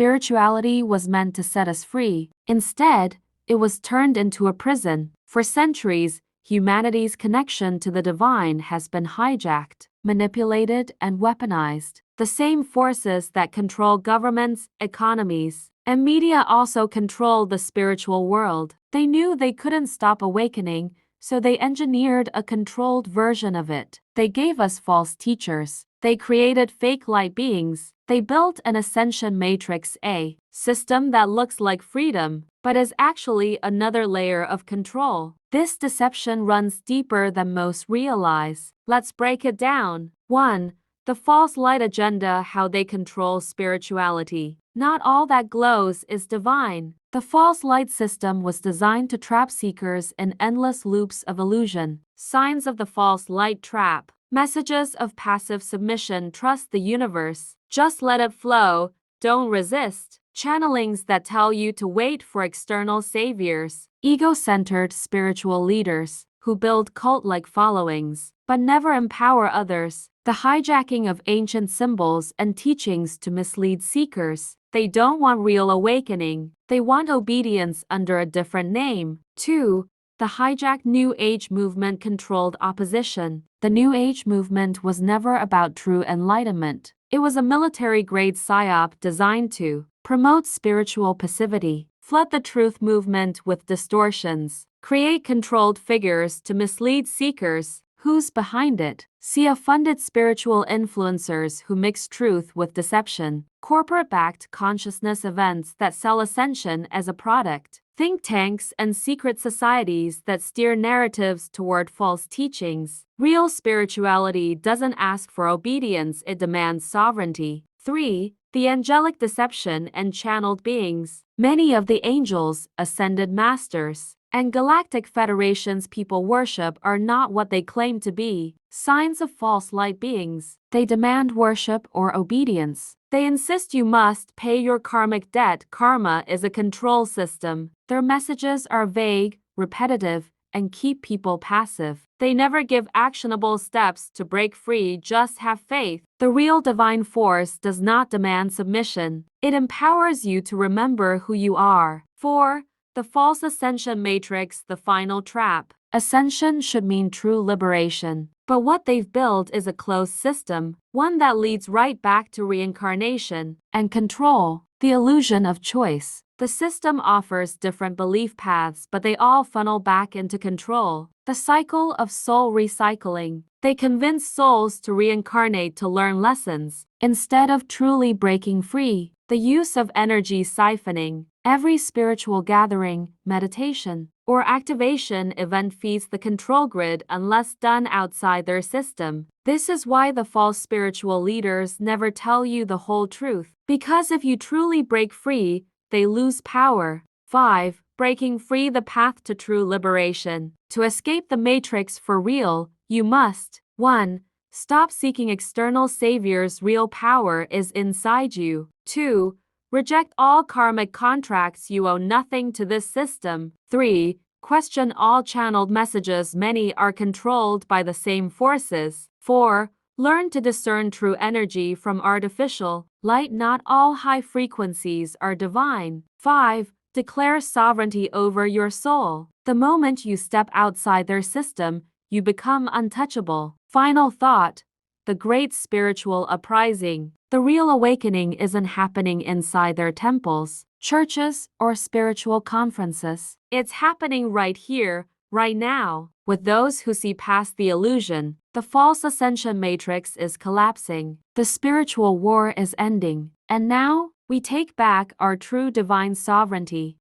Spirituality was meant to set us free. Instead, it was turned into a prison. For centuries, humanity's connection to the divine has been hijacked, manipulated, and weaponized. The same forces that control governments, economies, and media also control the spiritual world. They knew they couldn't stop awakening, so they engineered a controlled version of it. They gave us false teachers. They created fake light beings. They built an Ascension Matrix, a system that looks like freedom, but is actually another layer of control. This deception runs deeper than most realize. Let's break it down. 1. The false light agenda, how they control spirituality. Not all that glows is divine. The false light system was designed to trap seekers in endless loops of illusion. Signs of the false light trap. Messages of passive submission. Trust the universe. Just let it flow. Don't resist. Channelings that tell you to wait for external saviors. Ego-centered spiritual leaders who build cult-like followings, but never empower others. The hijacking of ancient symbols and teachings to mislead seekers. They don't want real awakening. They want obedience under a different name. 2. The hijacked New Age movement controlled opposition. The New Age movement was never about true enlightenment. It was a military-grade psyop designed to promote spiritual passivity, flood the truth movement with distortions, create controlled figures to mislead seekers. Who's behind it? CIA-funded spiritual influencers who mix truth with deception, corporate-backed consciousness events that sell ascension as a product, think tanks and secret societies that steer narratives toward false teachings. Real spirituality doesn't ask for obedience, it demands sovereignty. 3. The angelic deception and channeled beings. Many of the angels, ascended masters, and galactic federations people worship are not what they claim to be. Signs of false light beings. They demand worship or obedience. They insist you must pay your karmic debt. Karma is a control system. Their messages are vague, repetitive, and keep people passive. They never give actionable steps to break free, just have faith. The real divine force does not demand submission. It empowers you to remember who you are. 4. The false Ascension Matrix, the final trap. Ascension should mean true liberation. But what they've built is a closed system, one that leads right back to reincarnation and control, the illusion of choice. The system offers different belief paths, but they all funnel back into control. The cycle of soul recycling. They convince souls to reincarnate to learn lessons, instead of truly breaking free. The use of energy siphoning. Every spiritual gathering, meditation, or activation event feeds the control grid unless done outside their system. This is why the false spiritual leaders never tell you the whole truth. Because if you truly break free, they lose power. 5. Breaking free, the path to true liberation. To escape the matrix for real, you must 1. Stop seeking external saviors. Real power is inside you. 2. Reject all karmic contracts. You owe nothing to this system. 3. Question all channeled messages. Many are controlled by the same forces. 4. Learn to discern true energy from artificial light. Not all high frequencies are divine. 5. Declare sovereignty over your soul. The moment you step outside their system, you become untouchable. Final thought. The great spiritual uprising. The real awakening isn't happening inside their temples, churches, or spiritual conferences. It's happening right here, right now. With those who see past the illusion, the false Ascension Matrix is collapsing. The spiritual war is ending. And now, we take back our true divine sovereignty.